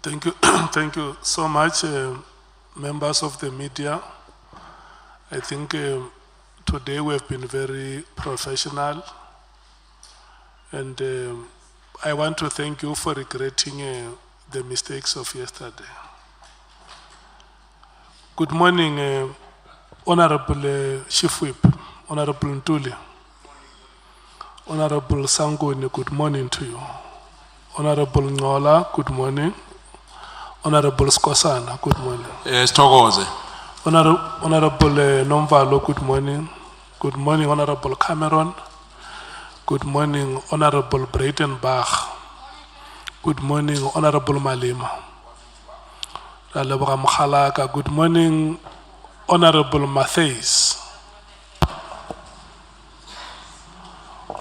Thank you. Thank you so much, members of the media. I think today we have been very professional, and I want to thank you for regretting the mistakes of yesterday. Good morning, Honorable Chief Whip, Honorable Ntuli, Honorable Sangoni, good morning to you. Honorable Ngola, good morning. Honorable Skosana, good morning. Stokoze. Honorable Nomvalo, good morning. Good morning, Honorable Cameron. Good morning, Honorable Breitenbach. Good morning, Honorable Malima. Good morning, Honorable Matthews.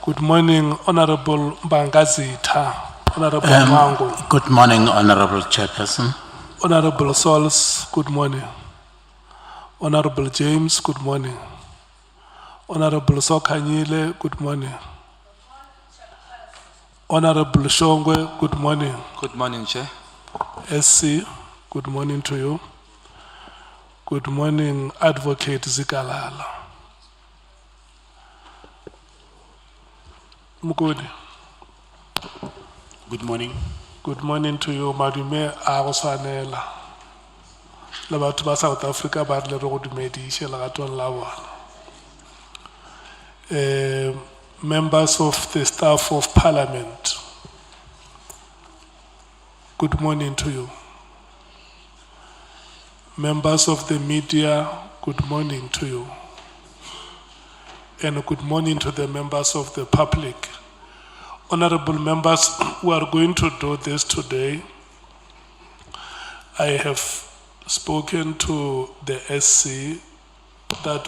Good morning, Honorable Bangazita. Honorable Mango. Good morning, Honorable Chairperson. Honorable Sols, good morning. Honorable James, good morning. Honorable Sokanyile, good morning. Honorable Shongwe, good morning. Good morning, Chair. SC, good morning to you. Good morning, Advocate Zikalala. Mukudi. Good morning. Good morning to you, Madume Arosanela. Labatu ba South Africa, but le go dumedishe la gaton la bona. Members of the staff of Parliament. Good morning to you. Members of the media, good morning to you. And good morning to the members of the public. Honorable members, who are going to do this today, I have spoken to the SC that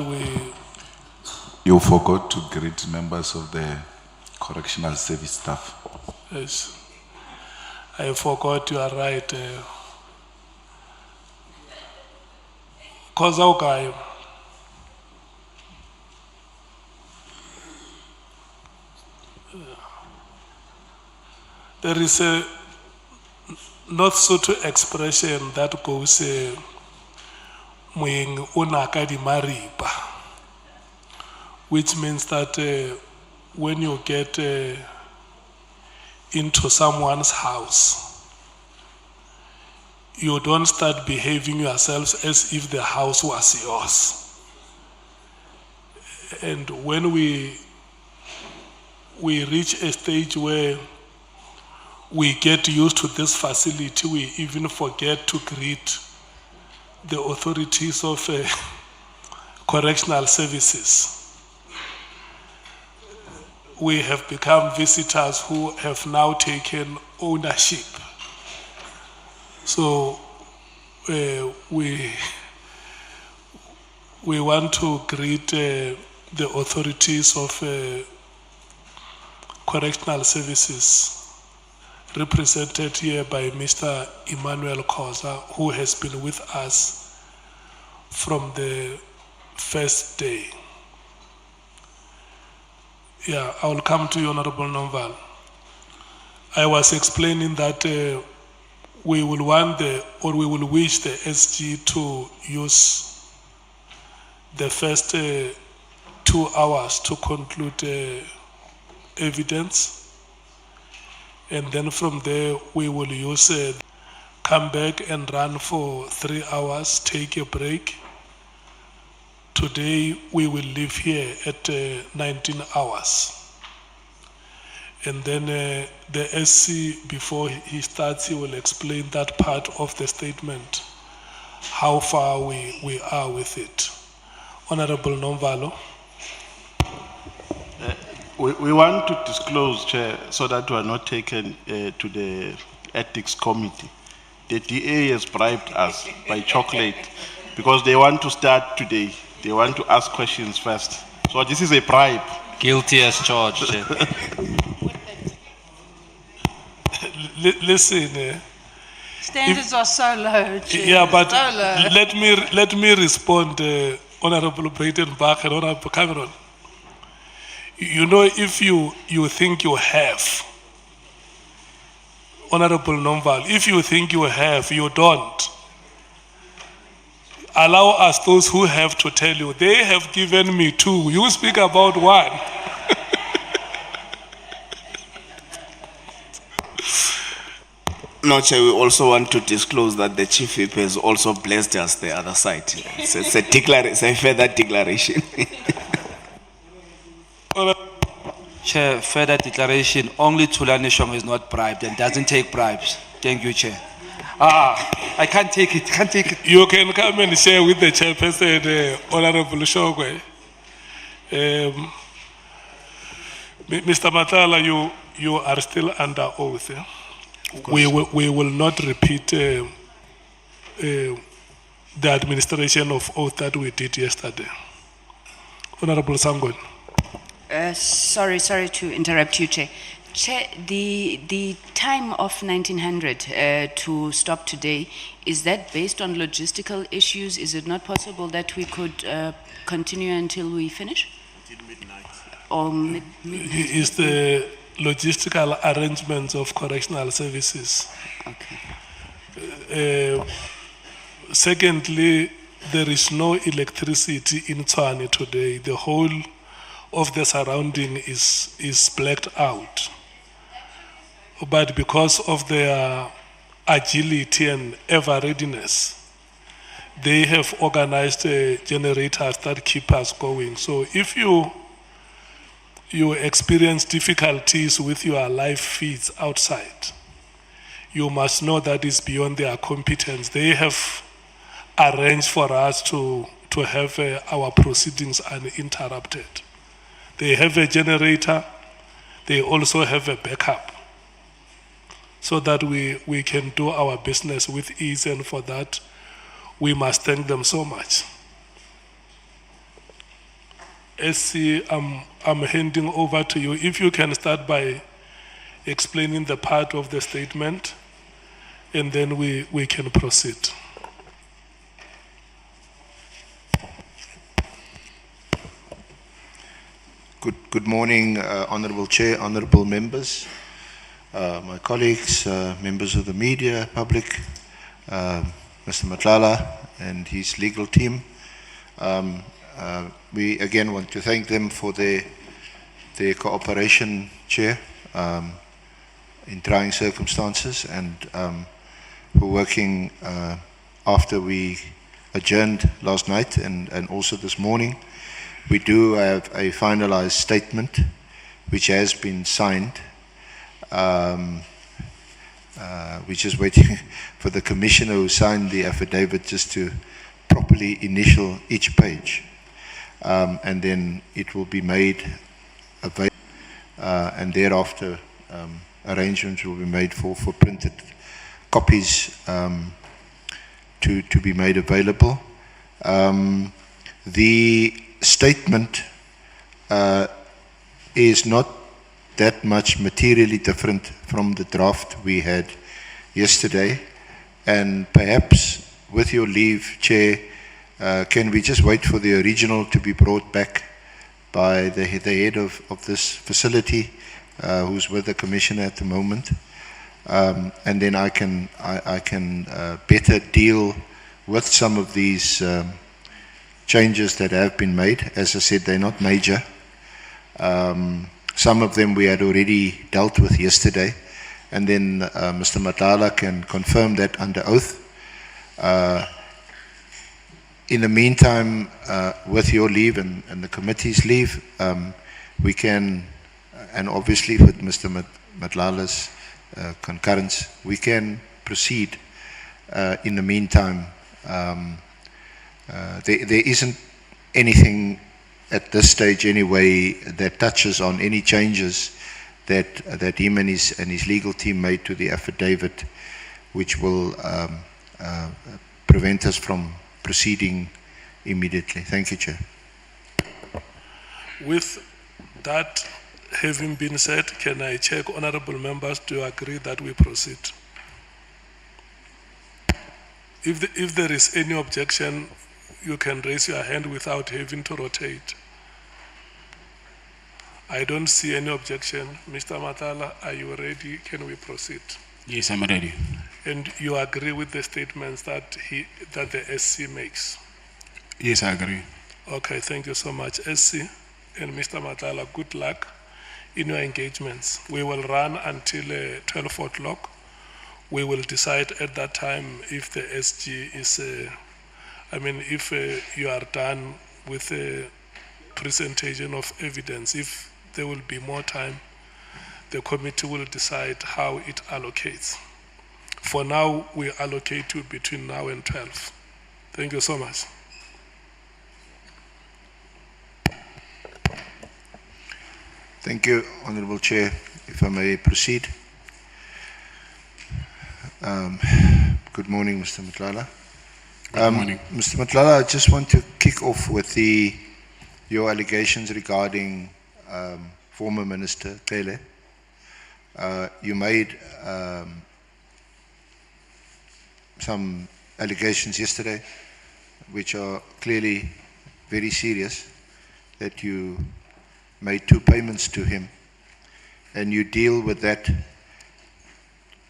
You forgot to greet members of the correctional service staff. Yes, I forgot, you are right. Koza ukayo. There is a North Soto expression that goes, "Mwing unaka di maripa," which means that when you get into someone's house, you don't start behaving yourselves as if the house was yours. And when we reach a stage where we get used to this facility, we even forget to greet the authorities of correctional services. We have become visitors who have now taken ownership. So we want to greet the authorities of correctional services, represented here by Mr. Emmanuel Koza, who has been with us from the first day. Yeah, I will come to you, Honorable Nomval. I was explaining that we will want we will wish the SG to use the first 2 hours to conclude evidence. And then from there, we will use come back and run for 3 hours, take a break. Today, we will leave here at 19 hours. And then the SC, before he starts, he will explain that part of the statement, how far we are with it. Honorable Nomvalo. We want to disclose, Chair, so that we are not taken to the Ethics Committee. The DA has bribed us by chocolate because they want to start today. They want to ask questions first. So this is a bribe. Guilty as charged, Chair. Listen. Standards are so low, Chair. Yeah, but so low. let me respond, Honorable Breitenbach and Honorable Cameron. You know, if you think you have, Honorable Nomval, if you think you have, you don't. Allow us, those who have, to tell you. They have given me 2. You speak about 1. No, Chair, we also want to disclose that the Chief Whip has also blessed us the other side. It's a further declaration. Chair, further declaration, only Tulani Shong is not bribed and doesn't take bribes. Thank you, Chair. I can't take it. You can come and share with the chairperson, Honorable Shogwe. Mr. Matlala, you are still under oath. Eh? We will not repeat the administration of oath that we did yesterday. Honorable Sangon. Sorry to interrupt you, Chair. Chair, the time of 1900 to stop today, is that based on logistical issues? Is it not possible that we could continue until we finish? Till midnight. Or midnight? Is the logistical arrangements of correctional services. Okay. Secondly, there is no electricity in Tshwane today. The whole of the surrounding is blacked out. But because of their agility and ever-readiness, they have organized generators that keep us going. So if you experience difficulties with your live feeds outside, you must know that is beyond their competence. They have arranged for us to have our proceedings uninterrupted. They have a generator. They also have a backup so that we can do our business with ease, and for that, we must thank them so much. SC, I'm handing over to you. If you can start by explaining the part of the statement, and then we can proceed. Good morning, Honourable Chair, Honourable members, my colleagues, members of the media, public, Mr. Matlala and his legal team. We again want to thank them for their cooperation, Chair, in trying circumstances, and for working after we adjourned last night and also this morning. We do have a finalized statement which has been signed. We're just waiting for the commissioner who signed the affidavit just to properly initial each page. And then it will be made available, and thereafter arrangements will be made for printed copies to be made available. The statement is not that much materially different from the draft we had yesterday, and perhaps with your leave, Chair, can we just wait for the original to be brought back by the head of this facility, who's with the Commissioner at the moment, and then I can better deal with some of these changes that have been made. As I said, they're not major. Some of them we had already dealt with yesterday, and then Mr. Matlala can confirm that under oath. In the meantime, with your leave and the committee's leave, we can, and obviously with Mr. Matlala's concurrence, we can proceed. In the meantime, there isn't anything at this stage anyway that touches on any changes that him and his legal team made to the affidavit, which will prevent us from proceeding immediately. Thank you, Chair. With that having been said, can I check, honourable members, do you agree that we proceed? If there is any objection, you can raise your hand without having to rotate. I don't see any objection. Mr. Matlala, are you ready? Can we proceed? Yes, I'm ready. And you agree with the statements that the SC makes? Yes, I agree. Okay, thank you so much. SC and Mr. Matlala, good luck in your engagements. We will run until 12 o'clock. We will decide at that time if the SG is, if you are done with the presentation of evidence. If there will be more time, the committee will decide how it allocates. For now, we allocate you between now and 12. Thank you so much. Thank you, Honourable Chair. If I may proceed. Good morning, Mr. Matlala. Good morning. Mr. Matlala, I just want to kick off with your allegations regarding former Minister Cele. You made some allegations yesterday, which are clearly very serious, that you made 2 payments to him, and you deal with that.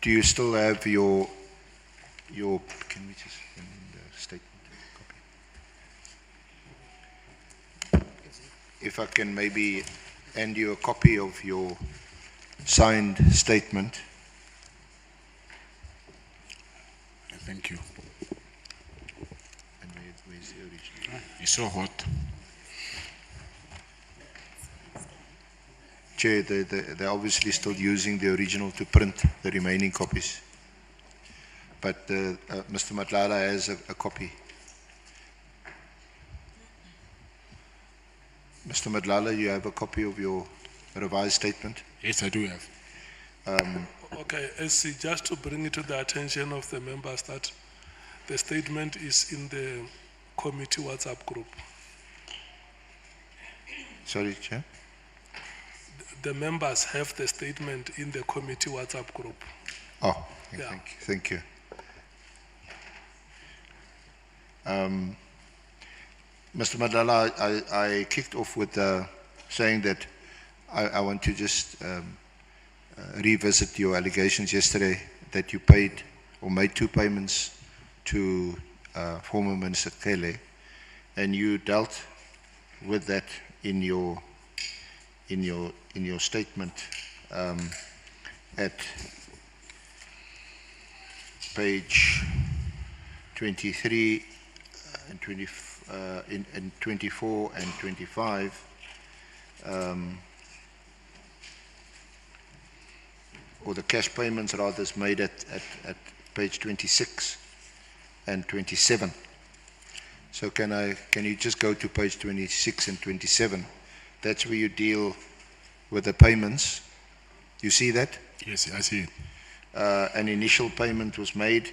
Do you still have your can we just send in the statement copy? If I can maybe hand you a copy of your signed statement. Thank you. And where's the original? It's so hot. Chair, they're obviously still using the original to print the remaining copies. But Mr. Matlala has a copy. Mr. Matlala, you have a copy of your revised statement? Yes, I do have. Okay, SC, just to bring it to the attention of the members that the statement is in the committee WhatsApp group. Sorry, Chair? The members have the statement in the committee WhatsApp group. Oh, Yeah. thank you. Mr. Matlala, I kicked off with saying that I want to just revisit your allegations yesterday that you paid or made 2 payments to former Minister Cele, and you dealt with that in your statement at page 23 and 24 and 25, or the cash payments rather is made at page 26 and 27. So can you just go to page 26 and 27? That's where you deal with the payments. You see that? Yes, I see it. An initial payment was made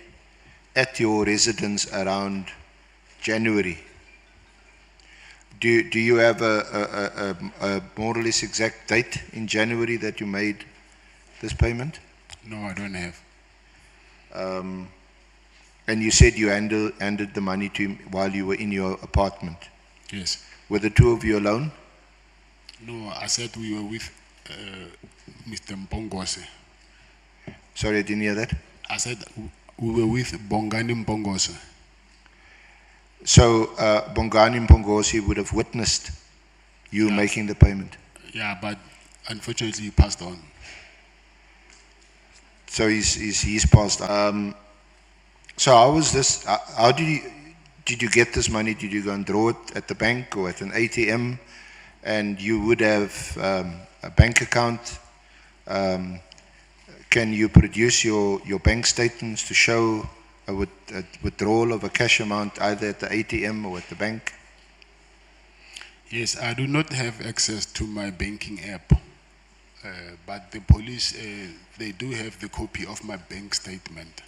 at your residence around January. Do you have a more or less exact date in January that you made this payment? No, I don't have. And you said you handed the money to him while you were in your apartment. Yes. Were the 2 of you alone? No, I said we were with Mr. Mpongose. Sorry, I didn't hear that. I said we were with Bongani Mpongose. So Bongani Mpongosi would have witnessed you making the payment. Yeah, but unfortunately he passed on. So he's passed on. So how was this? How did you get this money? Did you go and draw it at the bank or at an ATM? And you would have a bank account. Can you produce your bank statements to show a withdrawal of a cash amount either at the ATM or at the bank? Yes, I do not have access to my banking app, but the police, they do have the copy of my bank statement.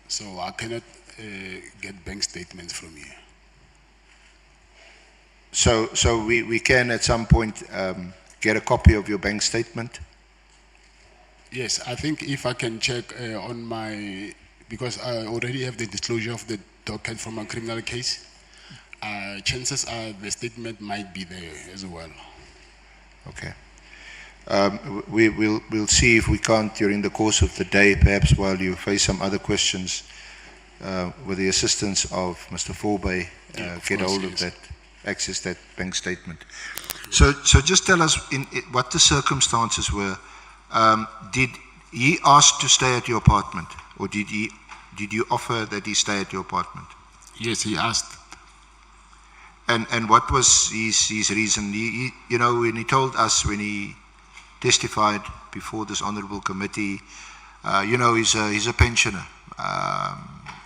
So I cannot get bank statements from you. So we can at some point get a copy of your bank statement? Yes, I think if I can check on my, because I already have the disclosure of the docket from a criminal case, chances are the statement might be there as well. Okay. We'll see if we can't, during the course of the day, perhaps while you face some other questions, with the assistance of Mr. Forbay, get hold of that, access that bank statement. So just tell us what the circumstances were. Did he ask to stay at your apartment, or did you offer that he stay at your apartment? Yes, he asked. And what was his reason? You know, when he told us, when he testified before this honourable committee, you know, he's a pensioner,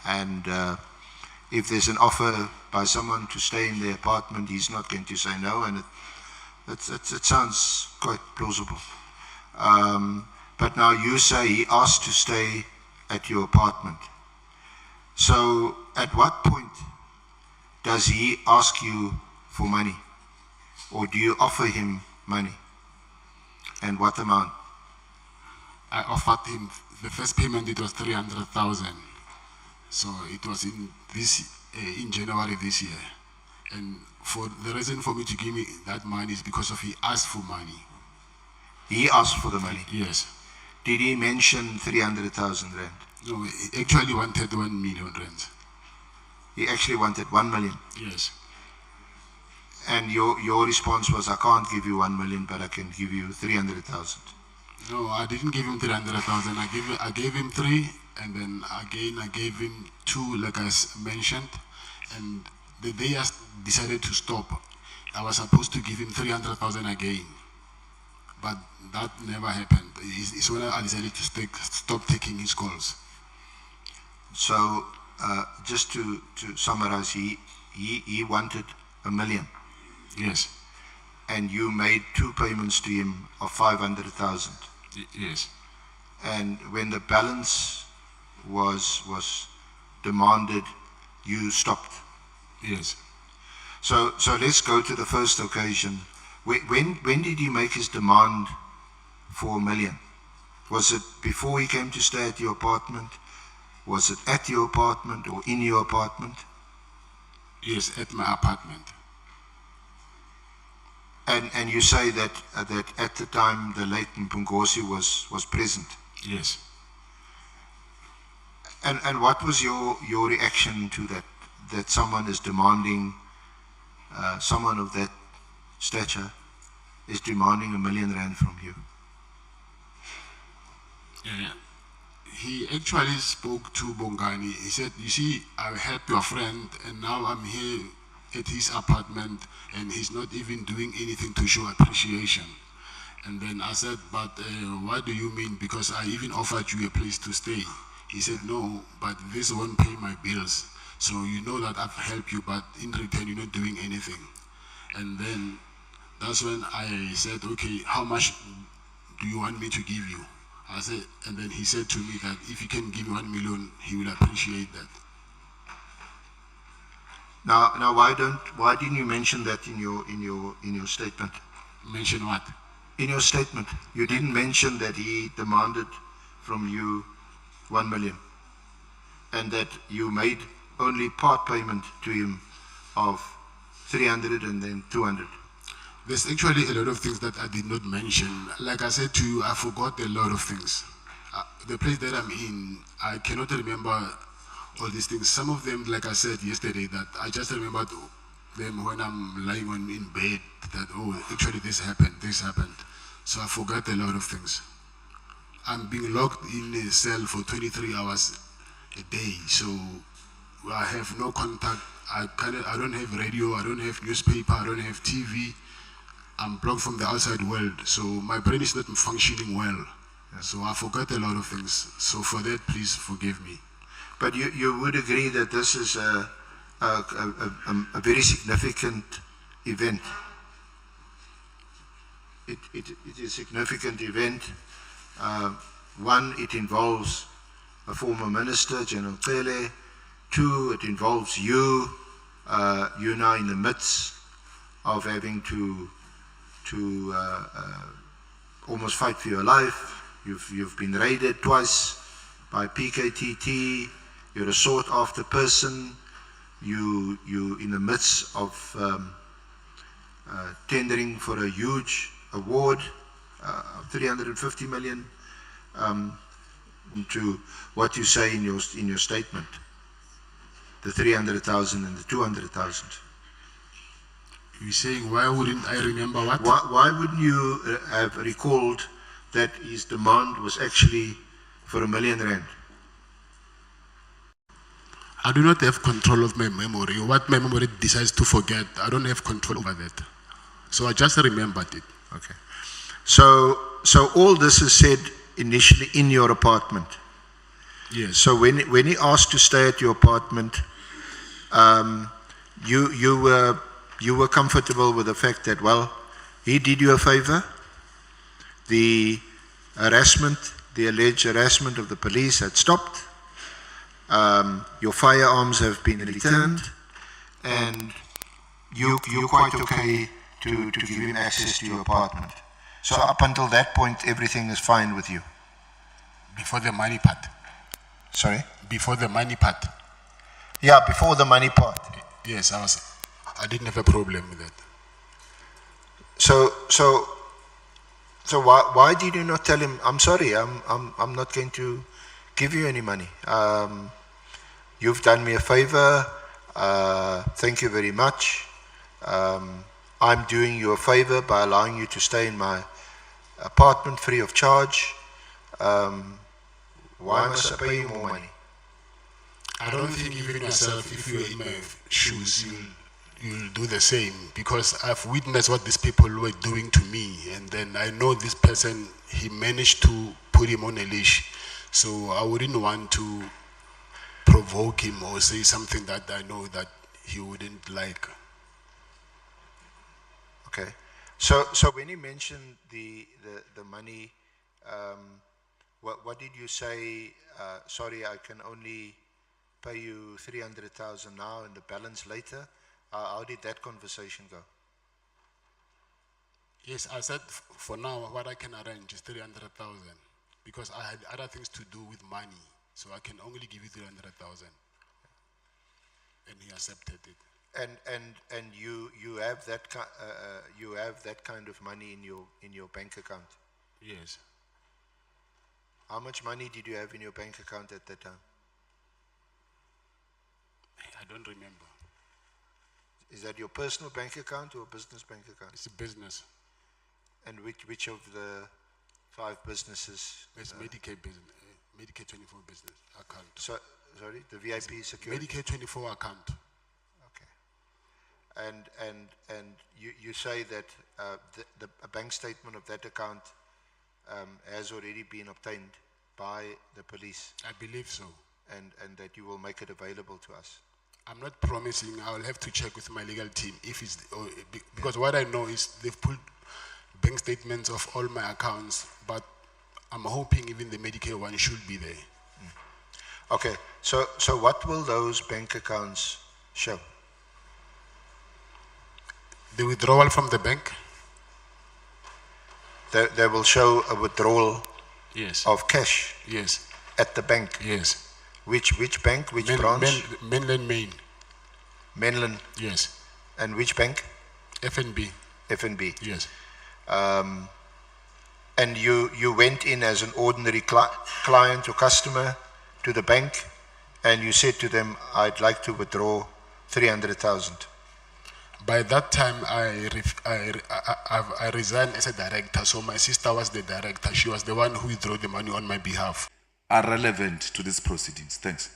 and if there's an offer by someone to stay in their apartment, he's not going to say no, and it sounds quite plausible. But now you say he asked to stay at your apartment. So at what point does he ask you for money, or do you offer him money, and what amount? I offered him the first payment. It was 300,000. So it was in January this year, and for the reason for me to give me that money is because of he asked for money. He asked for the money? Yes. Did he mention 300,000 rand? No, he actually wanted 1 million rand. He actually wanted 1 million? Yes. And your response was, I can't give you 1 million, but I can give you 300,000. No, I didn't give him 300,000. I gave him 3, and then again I gave him 2, like I mentioned. And the day I decided to stop, I was supposed to give him 300,000 again. But that never happened. It's when I decided to stop taking his calls. So, just to summarize, he wanted 1 million. Yes. And you made 2 payments to him of 500,000. Yes. And when the balance was demanded, you stopped. Yes. So let's go to the first occasion. When did he make his demand for 1 million? Was it before he came to stay at your apartment? Was it at your apartment or in your apartment? Yes, at my apartment. And you say that at the time the late Mpungosi was present? Yes. And what was your reaction to that someone is demanding, someone of that stature is demanding 1 million rand from you? He actually spoke to Bongani. He said, you see, I helped your friend, and now I'm here at his apartment, and he's not even doing anything to show appreciation. And then I said, but what do you mean? Because I even offered you a place to stay. He said, no, but this won't pay my bills. So you know that I've helped you, but in return, you're not doing anything. And then that's when I said, okay, how much do you want me to give you? I said, and then he said to me that if he can give me 1 million, he will appreciate that. Now, why didn't you mention that in your statement? Mention what? In your statement, you didn't mention that he demanded from you 1 million, and that you made only part payment to him of 300 and then 200. There's actually a lot of things that I did not mention. Like I said to you, I forgot a lot of things. The place that I'm in, I cannot remember all these things. Some of them, like I said yesterday, that I just remembered them when I'm lying in bed, that, oh, actually this happened. So I forgot a lot of things. I'm being locked in a cell for 23 hours a day, so I have no contact. I don't have radio, I don't have newspaper, I don't have TV. I'm blocked from the outside world, so my brain is not functioning well. So I forgot a lot of things. So for that, please forgive me. But you would agree that this is a very significant event. It is a significant event. One, it involves a former minister, General Cele. 2, it involves you. You're now in the midst of having to almost fight for your life. You've been raided twice by PKTT. You're a sought after person. You in the midst of tendering for a huge award. 350 million, to what you say in your statement, the 300,000 and the 200,000. You're saying, why wouldn't I remember what? Why wouldn't you have recalled that his demand was actually for R1 million? I do not have control of my memory. What my memory decides to forget, I don't have control over that. So I just remembered it. Okay. So all this is said initially in your apartment. Yes. So when he asked to stay at your apartment, you were comfortable with the fact that, well, he did you a favor. The harassment, the alleged harassment of the police had stopped. Your firearms have been returned, and you're quite okay to give him access to your apartment. So up until that point, everything is fine with you. Before the money part. Sorry? Before the money part. Yeah, before the money part. Yes, I didn't have a problem with that. So why did you not tell him, I'm sorry, I'm not going to give you any money. You've done me a favor. Thank you very much. I'm doing you a favor by allowing you to stay in my apartment free of charge. Why must I pay you more money? I don't think even yourself, if you're in my shoes, you'll do the same, because I've witnessed what these people were doing to me, and then I know this person, he managed to put him on a leash. So I wouldn't want to provoke him or say something that I know that he wouldn't like. Okay. So when he mentioned the money, what did you say? Sorry, I can only pay you 300,000 now and the balance later. How did that conversation go? Yes, I said for now what I can arrange is 300,000, because I had other things to do with money, so I can only give you 300,000. And he accepted it. And you have that kind of money in your bank account. Yes. How much money did you have in your bank account at that time? I don't remember. Is that your personal bank account or a business bank account? It's a business. And which of the 5 businesses? It's Medicare business, Medicare 24 business account. So, sorry, the VIP security. Medicare 24 account. Okay. And you say that a bank statement of that account has already been obtained by the police. I believe so. And that you will make it available to us. I'm not promising. I'll have to check with my legal team if it's, because what I know is they've pulled bank statements of all my accounts, but I'm hoping even the Medicare one should be there. Okay, so what will those bank accounts show? The withdrawal from the bank? They will show a withdrawal, yes, of cash, yes, at the bank. Yes. Which bank? Which branch? Mainland Main. Mainland. Yes. And which bank? FNB. FNB. Yes. And you went in as an ordinary client or customer to the bank, and you said to them, I'd like to withdraw 300,000. By that time, I resigned as a director, so my sister was the director. She was the one who withdrew the money on my behalf. Are relevant to these proceedings. Thanks.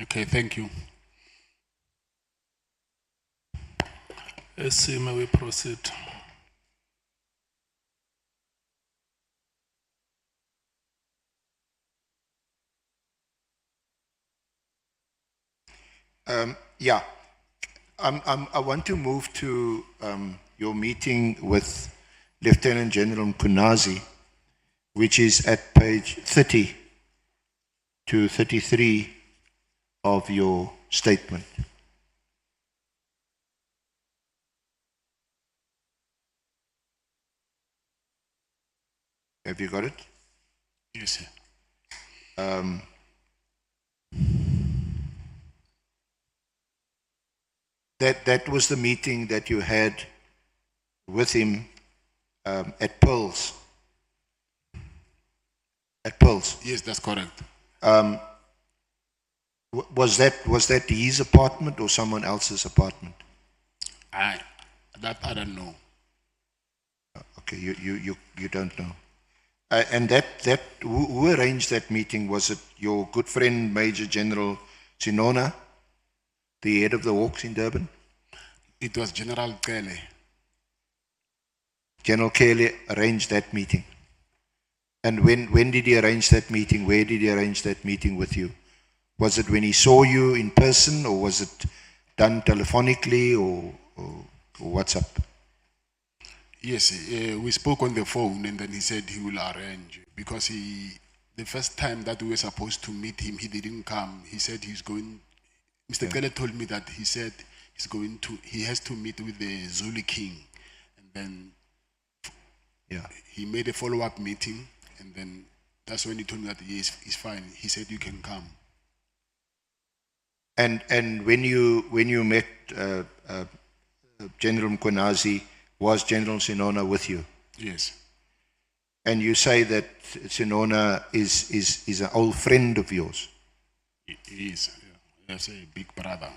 Okay, thank you. SC, may we proceed? Yeah, I want to move to your meeting with Lieutenant General Mkunazi, which is at page 30 to 33 of your statement. Have you got it? Yes, sir. That was the meeting that you had with him at Pearls. At Pearls. Yes, that's correct. Was that his apartment or someone else's apartment? That I don't know. Okay, you don't know. And who arranged that meeting? Was it your good friend Major General Sinona, the head of the Hawks in Durban? It was General Cele. General Cele arranged that meeting. And when did he arrange that meeting? Where did he arrange that meeting with you? Was it when he saw you in person, or was it done telephonically, or what's up? Yes, we spoke on the phone, and then he said he will arrange, because the first time that we were supposed to meet him, he didn't come. He said he's going. Mr. Cele told me that he said he has to meet with the Zulu King, and then he made a follow-up meeting, and then that's when he told me that yes, he's fine. He said you can come. And when you met General Mkhonazi, was General Sinona with you? Yes. And you say that Sinona is an old friend of yours? He is. Yeah. He's a big brother.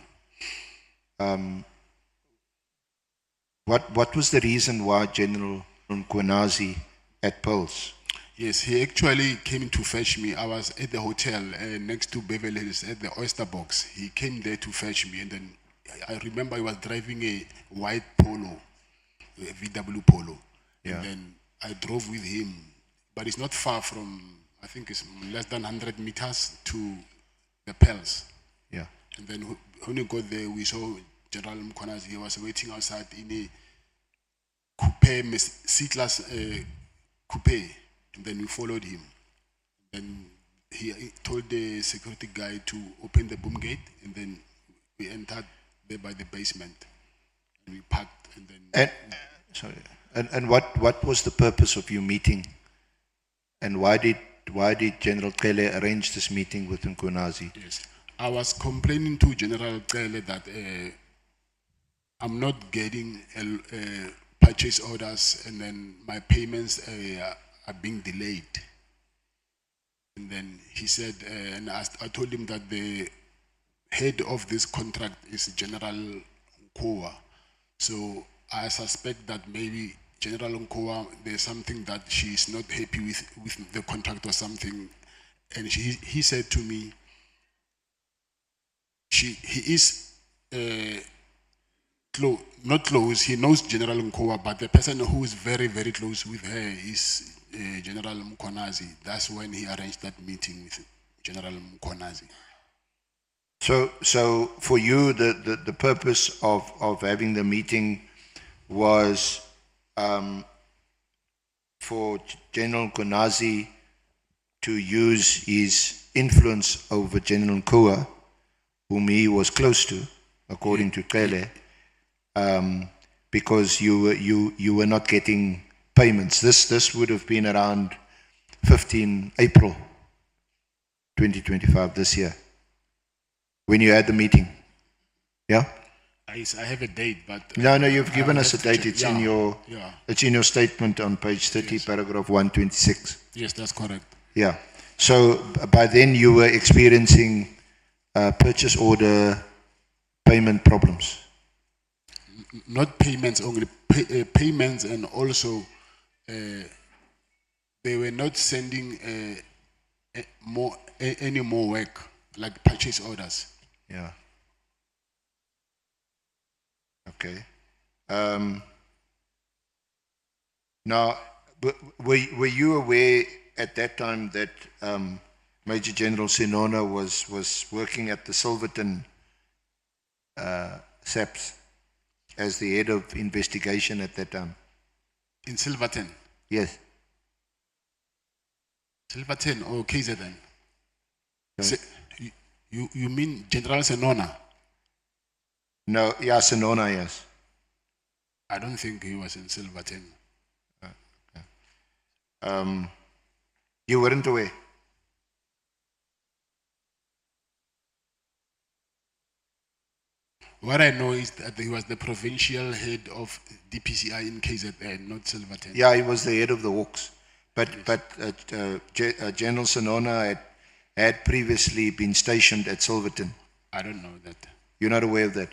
What was the reason why General Mkhonazi at Pearls? Yes, he actually came to fetch me. I was at the hotel next to Beverly Hills at the Oyster Box. He came there to fetch me, and then I remember he was driving a white Polo, a VW Polo. Yeah. And then I drove with him, but it's not far from, I think it's less than 100 meters to the Pearls. Yeah. And then when we got there, we saw General Mkhonazi. He was waiting outside in a coupe, C-class coupe. And then we followed him. Then he told the security guy to open the boom gate, and then we entered there by the basement. And we parked, and then... And what was the purpose of your meeting? And why did General Cele arrange this meeting with Mkhonazi? Yes. I was complaining to General Cele that I'm not getting purchase orders, and then my payments are being delayed. And then he said, and I told him that the head of this contract is General Nkowa. So I suspect that maybe General Nkowa, there's something that she's not happy with the contract or something. And he said to me, he is not close. He knows General Nkowa, but the person who is very, very close with her is General Mkhonazi. That's when he arranged that meeting with General Mkhonazi. So for you, the purpose of having the meeting was for General Mkhonazi to use his influence over General Nkowa, whom he was close to, according to Cele, because you were not getting payments. This would have been around 15 April 2025, this year, when you had the meeting. Yeah? I have a date, but... No, you've given us a date. It's in Yeah. your statement on page 30, Yes. paragraph 126. Yes, that's correct. Yeah. So by then you were experiencing purchase order payment problems. Not payments only, payments, and also they were not sending any more work, like purchase orders. Yeah. Okay. Now, were you aware at that time that Major General Sinona was working at the Silverton SAPS as the head of investigation at that time? In Silverton? Yes. Silverton or KZN? Okay. You mean General Sinona? No, yeah, Sinona, yes. I don't think he was in Silverton. You weren't aware? What I know is that he was the provincial head of DPCI in KZN, not Silverton. Yeah, he was the head of the Hawks. But General Senona had previously been stationed at Silverton. I don't know that. You're not aware of that?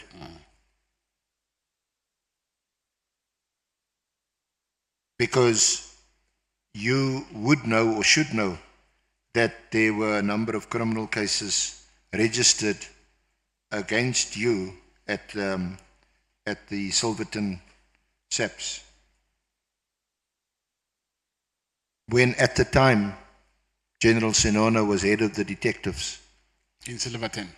Because you would know or should know that there were a number of criminal cases registered against you at the Silverton SAPS. When at the time General Senona was head of the detectives. In Silverton.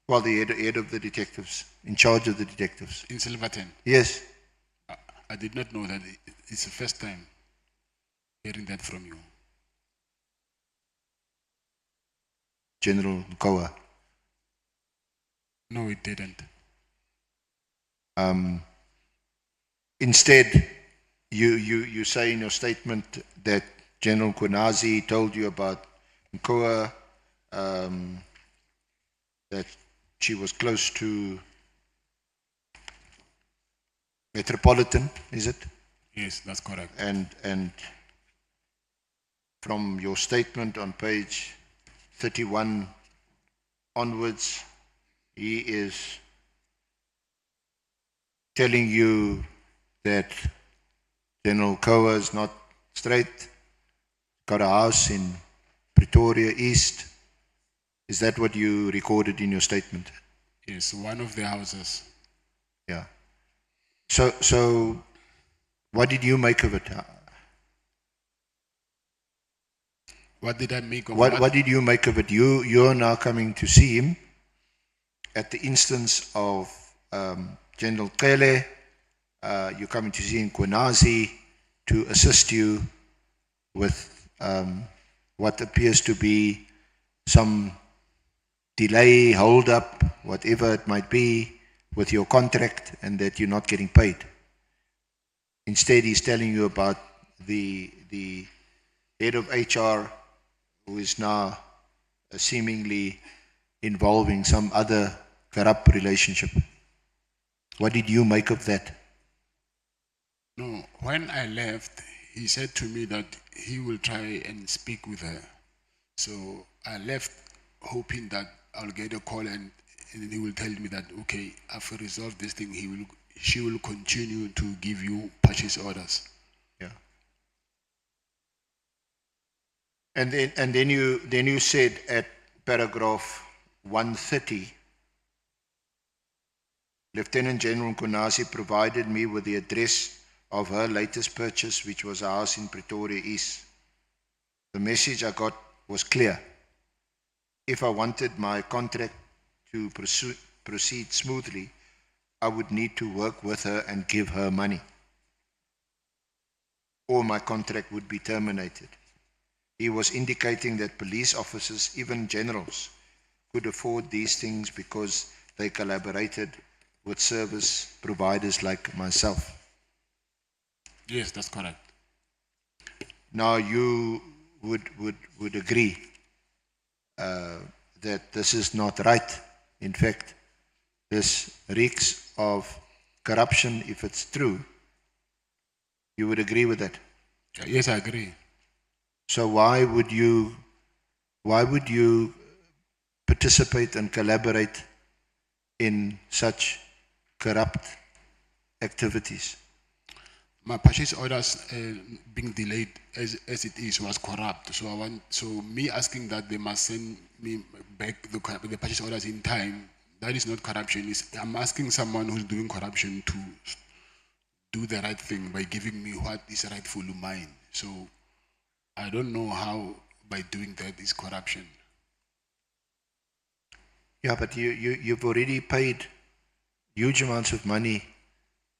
Well, the head of the detectives, in charge of the detectives. In Silverton. Yes. I did not know that. It's the first time hearing that from you. General Nkoa. No, it didn't. Instead, you say in your statement that General Kwenazi told you about Nkoa, that she was close to Metropolitan, is it? Yes, that's correct. And from your statement on page 31 onwards, he is telling you that General Koa is not straight, got a house in Pretoria East. Is that what you recorded in your statement? Yes, one of the houses. Yeah. So what did you make of it? What did I make of What did you make of it? You're now coming to see him at the instance of General Cele. You're coming to see him Kwenazi to assist you with what appears to be some delay, hold up, whatever it might be with your contract, and that you're not getting paid. Instead, he's telling you about the head of HR who is now seemingly involving some other corrupt relationship. What did you make of that? No, when I left, he said to me that he will try and speak with her. So I left hoping that I'll get a call and he will tell me that, okay, after resolve this thing, she will continue to give you purchase orders. Yeah. And then you said at paragraph 130, Lieutenant General Kwenazi provided me with the address of her latest purchase, which was a house in Pretoria East. The message I got was clear. If I wanted my contract to proceed smoothly, I would need to work with her and give her money, or my contract would be terminated. He was indicating that police officers, even generals, could afford these things because they collaborated with service providers like myself. Yes, that's correct. Now you would agree that this is not right. In fact, this reeks of corruption, if it's true. You would agree with that? Yes, I agree. So why would you participate and collaborate in such corrupt activities? My purchase orders being delayed as it is was corrupt. So me asking that they must send me back the purchase orders in time, that is not corruption. I'm asking someone who's doing corruption to do the right thing by giving me what is rightfully mine. So I don't know how by doing that is corruption. Yeah, but you've already paid huge amounts of money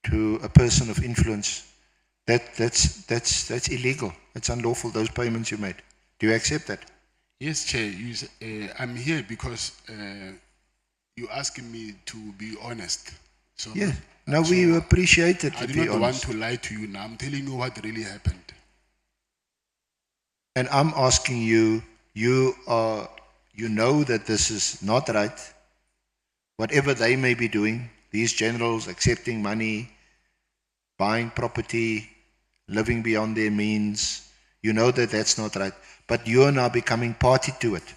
to a person of influence. That's illegal. It's unlawful, those payments you made. Do you accept that? Yes, Chair. I'm here because you're asking me to be honest. So yes. No, we appreciate it. I do not want to lie to you now. I'm telling you what really happened. And I'm asking you, you know that this is not right. whatever they may be doing, these generals accepting money, buying property, living beyond their means, you know that that's not right. But you are now becoming party to it.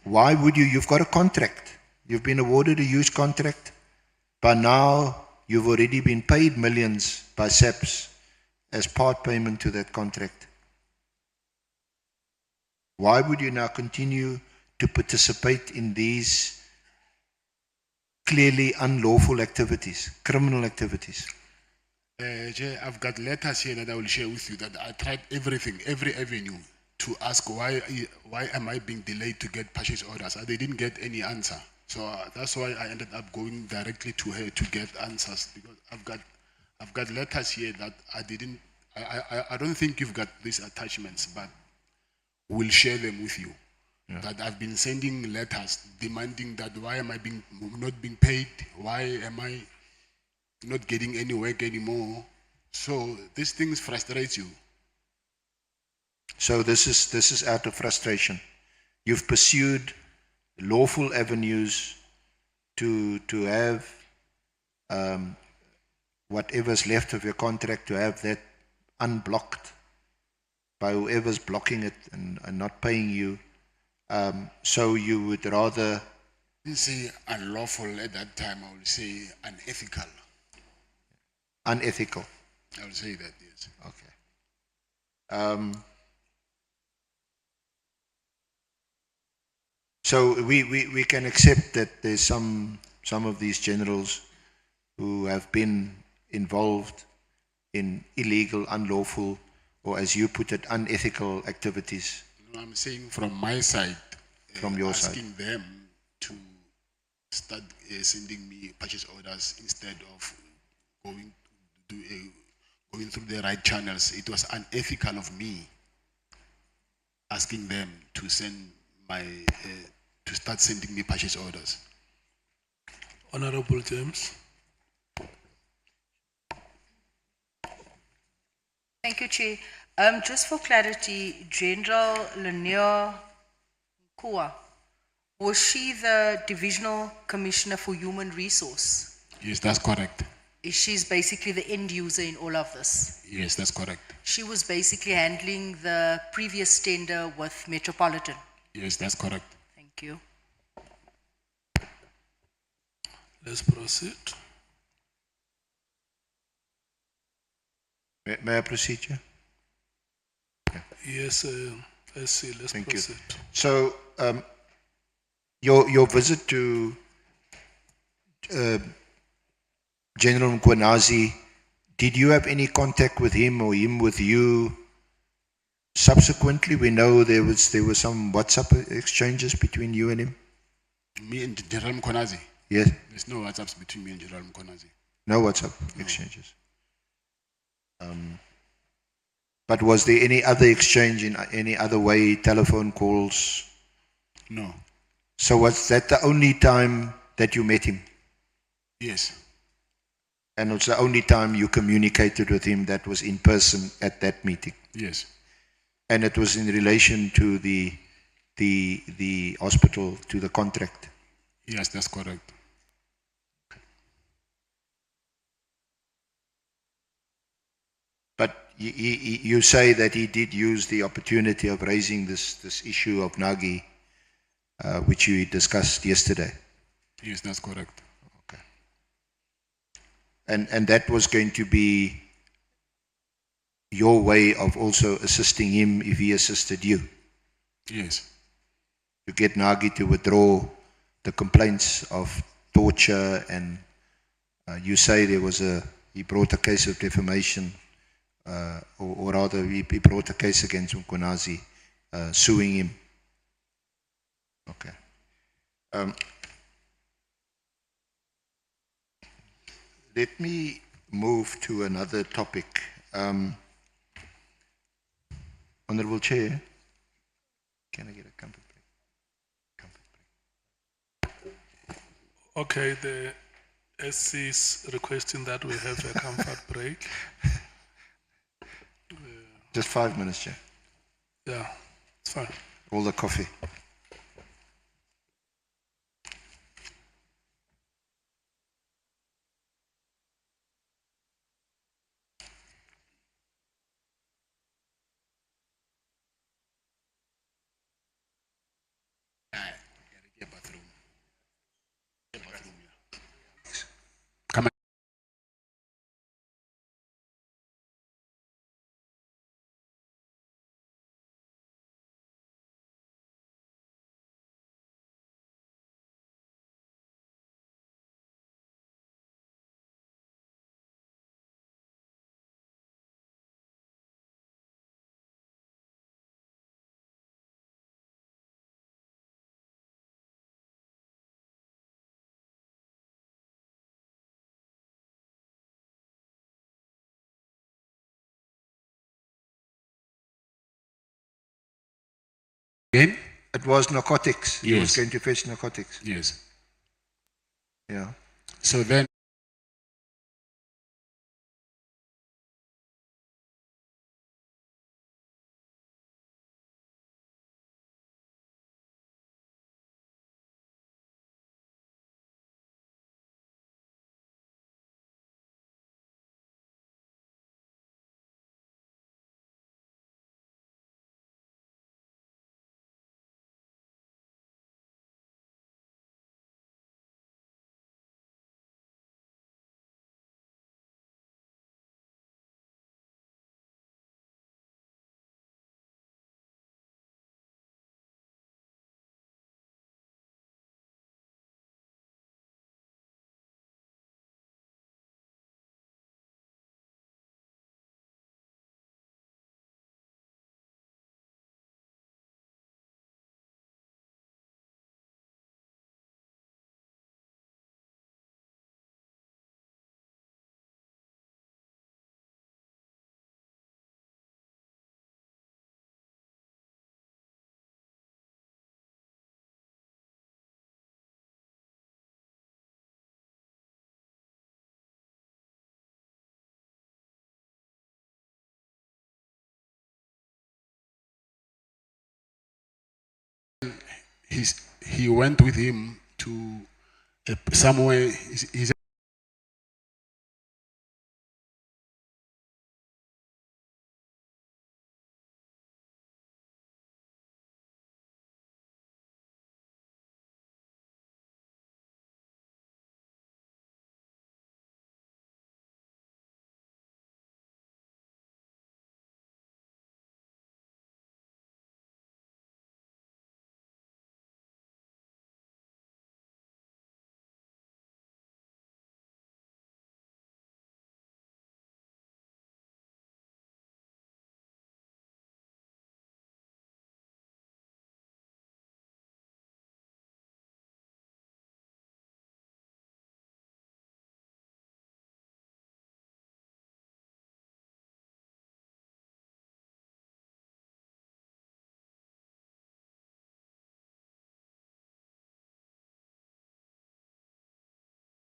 Why would you? You've got a contract. You've been awarded a huge contract. But now you've already been paid millions by SAPS as part payment to that contract. Why would you now continue to participate in these clearly unlawful activities, criminal activities? Jay, I've got letters here that I will share with you that I tried everything, every avenue to ask why am I being delayed to get purchase orders. They didn't get any answer. So that's why I ended up going directly to her to get answers, because I've got letters here that I don't think you've got these attachments, but we'll share them with you. Yeah. That I've been sending letters demanding that why am I not being paid? Why am I not getting any work anymore? So these things frustrate you. So this is out of frustration. You've pursued lawful avenues to have whatever's left of your contract, to have that unblocked by whoever's blocking it and not paying you. So you would rather... I didn't say unlawful at that time, I would say unethical. Unethical. I would say that, yes. Okay. So we can accept that there's some of these generals who have been involved in illegal, unlawful, or as you put it, unethical activities. No, I'm saying from my side, from your side, asking them to start sending me purchase orders instead of going through the right channels. It was unethical of me asking them to send my to start sending me purchase orders. Honorable James. Thank you, Chair. Just for clarity, General Lanier Nkua, was she the Divisional Commissioner for Human Resource? Yes, that's correct. She's basically the end user in all of this? Yes, that's correct. She was basically handling the previous tender with Metropolitan? Yes, that's correct. Thank you. Let's proceed. May I proceed, Chair? Yes, let's see. Let's Thank proceed. you. So, your visit to General Mkhonazi, did you have any contact with him or him with you? Subsequently, we know there were some WhatsApp exchanges between you and him. Me and General Mkhonazi? Yes. There's no WhatsApps between me and General Mkhonazi. No WhatsApp exchanges. But was there any other exchange in any other way, telephone calls? No. So was that the only time that you met him? Yes. And it's the only time you communicated with him that was in person at that meeting? Yes. And it was in relation to the hospital, to the contract? Yes, that's correct. But you say that he did use the opportunity of raising this issue of Nagi, which you discussed yesterday? Yes, that's correct. Okay. And that was going to be your way of also assisting him if he assisted you? Yes. To get Nagi to withdraw the complaints of torture, and you say he brought a case of defamation, or rather he brought a case against Mkhonazi, suing him. Okay. Let me move to another topic. Honorable Chair, can I get a comfort break? Okay, the SC is requesting that we have a comfort break. Just 5 minutes, Chair. Yeah, it's fine. All the coffee. Again? It was narcotics. He was Yes. going to fetch narcotics. Yes. Yeah. So then, he went with him to somewhere. He said,